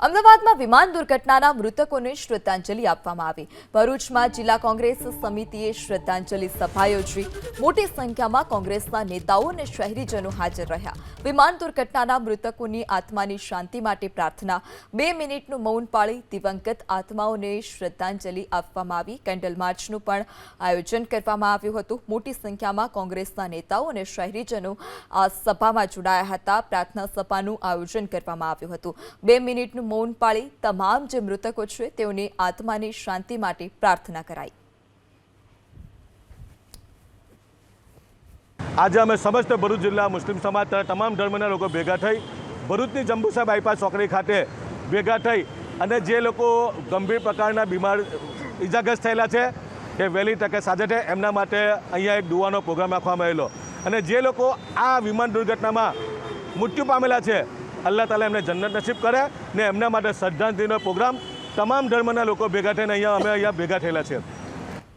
અમદાવાદમાં વિમાન દુર્ઘટનાના મૃતકોને શ્રદ્ધાંજલિ આપવામાં આવી। ભરૂચમાં જિલ્લા કોંગ્રેસ સમિતિએ શ્રદ્ધાંજલિ સભા યોજી। મોટી સંખ્યામાં કોંગ્રેસના નેતાઓ અને શહેરીજનો હાજર રહ્યા। વિમાન દુર્ઘટનાના મૃતકોની આત્માની શાંતિ માટે પ્રાર્થના। 2 મિનિટનું મૌન પાળી દિવંગત આત્માઓને શ્રદ્ધાંજલિ આપવામાં આવી। કેન્ડલ માર્ચનું પણ આયોજન કરવામાં આવ્યું હતું। મોટી સંખ્યામાં કોંગ્રેસના નેતાઓ અને શહેરીજનો આ સભામાં જોડાયા હતા। પ્રાર્થના સભાનું આયોજન કરવામાં આવ્યું હતું। 2 મિનિટનું મૌન પાળી તમામ જે મૃતકો છે તેઓની આત્માની શાંતિ માટે પ્રાર્થના કરાઈ। આજે અમે સમસ્ત ભરૂચ જિલ્લા મુસ્લિમ સમાજ તમામ ધર્મના લોકો ભેગા થઈ ભરૂચની જંબુસા બાયપાસ ચોકડી ખાતે ભેગા થઈ અને જે લોકો ગંભીર પ્રકારના બીમાર ઇજાગ્રસ્ત થયેલા છે તે વહેલી તકે સાજા થાય એમના માટે અહીંયા એક દુઆનો પ્રોગ્રામ રાખવામાં આવેલો અને જે લોકો આ વિમાન દુર્ઘટનામાં મૃત્યુ પામેલા છે અલ્લાહ તાલા એમને જન્નત નસીબ કરે ને એમના માટે શ્રદ્ધાંજલિનો પ્રોગ્રામ તમામ ધર્મના લોકો ભેગા થઈને અમે અહીંયા ભેગા થયેલા છે।